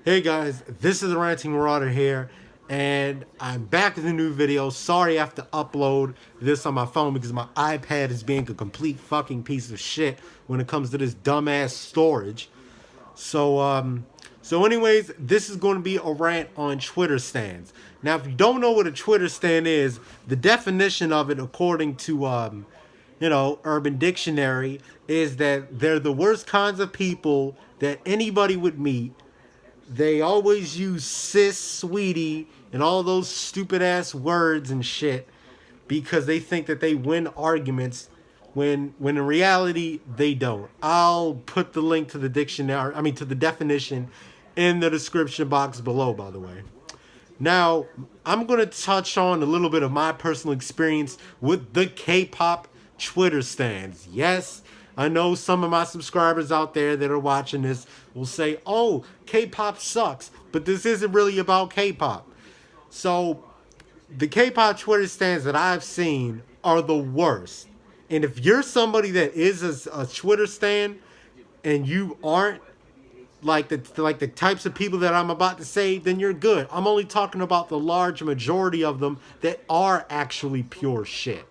Hey guys, this is the Ranting Marauder here, and I'm back with a new video. Sorry I have to upload this on my phone because my iPad is being a complete fucking piece of shit when it comes to this dumbass storage. So anyways, this is going to be a rant on Twitter stands. Now, if you don't know what a Twitter stand is, the definition of it, according to Urban Dictionary, is that they're the worst kinds of people that anybody would meet. They always use sis, sweetie, and all those stupid ass words and shit because they think that they win arguments when in reality they don't. I'll put the link to the dictionary, to the definition in the description box below, by the way. Now, I'm going to touch on a little bit of my personal experience with the K-pop Twitter stands. Yes, I know some of my subscribers out there that are watching this will say, oh, K-pop sucks, but this isn't really about K-pop. So, the K-pop Twitter stands that I've seen are the worst. And if you're somebody that is a Twitter stan and you aren't like the types of people that I'm about to say, then you're good. I'm only talking about the large majority of them that are actually pure shit.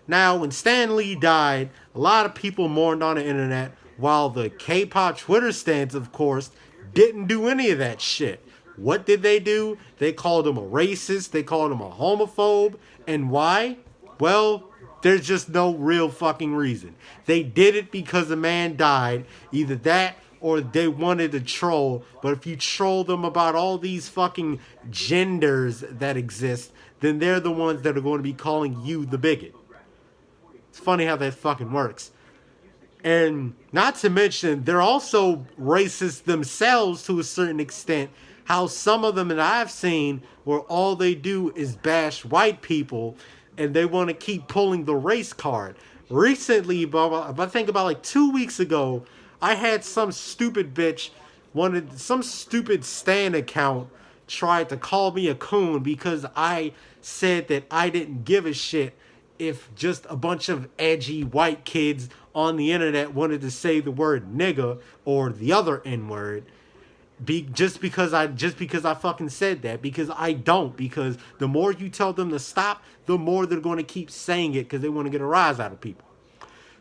Now, when Stan Lee died, a lot of people mourned on the internet, while the K-pop Twitter stands, of course, didn't do any of that shit. What did they do? They called him a racist, they called him a homophobe, and why? Well, there's just no real fucking reason. They did it because a man died. Either that or they wanted to troll. But if you troll them about all these fucking genders that exist, then they're the ones that are going to be calling you the bigot. It's funny how that fucking works. And not to mention, they're also racist themselves to a certain extent. How some of them that I've seen, where all they do is bash white people, and they want to keep pulling the race card. Recently, I think about like 2 weeks ago, I had some stupid bitch, some stupid Stan account tried to call me a coon because I said that I didn't give a shit if just a bunch of edgy white kids on the internet wanted to say the word nigga or the other N word. Just because I fucking said that, because I don't, because the more you tell them to stop, the more they're going to keep saying it because they want to get a rise out of people.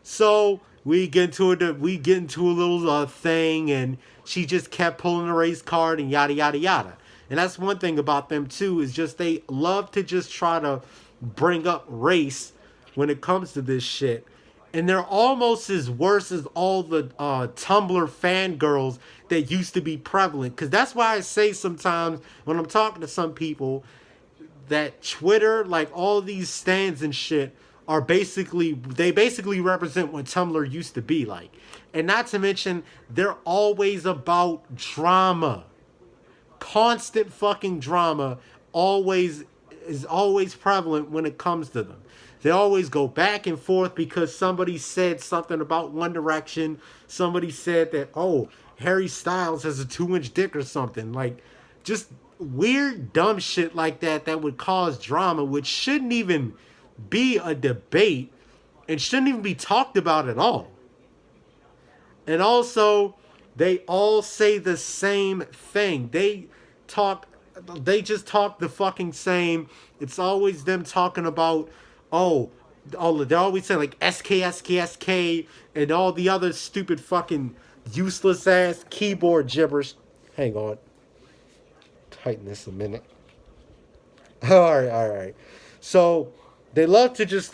So we get into a little thing, and she just kept pulling the race card and yada yada yada. And that's one thing about them too, is just they love to just try to bring up race when it comes to this shit. And they're almost as worse as all the Tumblr fangirls that used to be prevalent. Because that's why I say sometimes when I'm talking to some people that Twitter, like all these stands and shit, they basically represent what Tumblr used to be like. And not to mention, they're always about drama. Constant fucking drama always is always prevalent when it comes to them. They always go back and forth because somebody said something about One Direction. Somebody said that, oh, Harry Styles has a 2-inch dick or something. Like, just weird, dumb shit like that that would cause drama, which shouldn't even be a debate and shouldn't even be talked about at all. And also, they all say the same thing. Talk they just talk the fucking same. It's always them talking about, oh, they're always saying like SK, SK, SK, and all the other stupid fucking useless ass keyboard gibberish. Hang on. Tighten this a minute. All right. So they love to just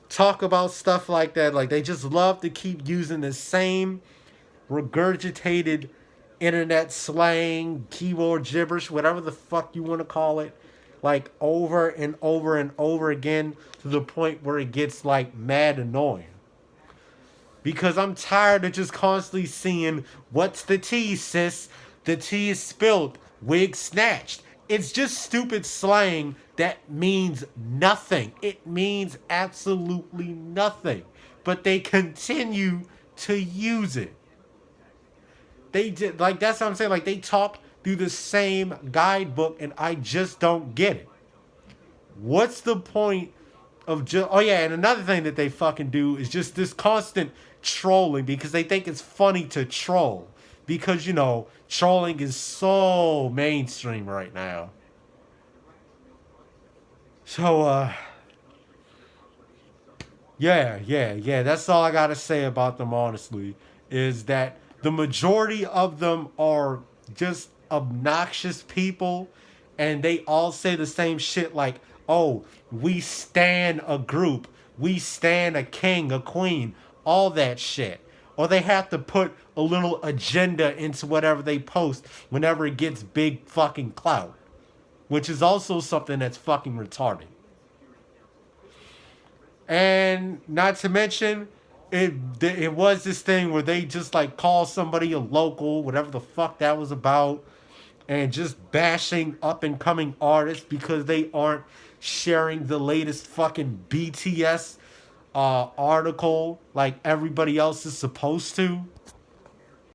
talk about stuff like that. Like they just love to keep using the same regurgitated internet slang, keyboard gibberish, whatever the fuck you want to call it, like over and over and over again to the point where it gets like mad annoying. Because I'm tired of just constantly seeing, what's the tea, sis? The tea is spilled. Wig snatched. It's just stupid slang that means nothing. It means absolutely nothing. But they continue to use it. They did, like, that's what I'm saying. Like, they talk through the same guidebook, and I just don't get it. What's the point of just? Oh yeah, and another thing that they fucking do is just this constant trolling because they think it's funny to troll. because, you know, trolling is so mainstream right now. So, yeah. That's all I gotta say about them, honestly. Is that the majority of them are just obnoxious people, and they all say the same shit like, oh, we stand a group, we stand a king, a queen, all that shit. Or they have to put a little agenda into whatever they post whenever it gets big fucking clout, which is also something that's fucking retarded. And not to mention, it was this thing where they just like call somebody a local, whatever the fuck that was about, and just bashing up and coming artists because they aren't sharing the latest fucking BTS article like everybody else is supposed to.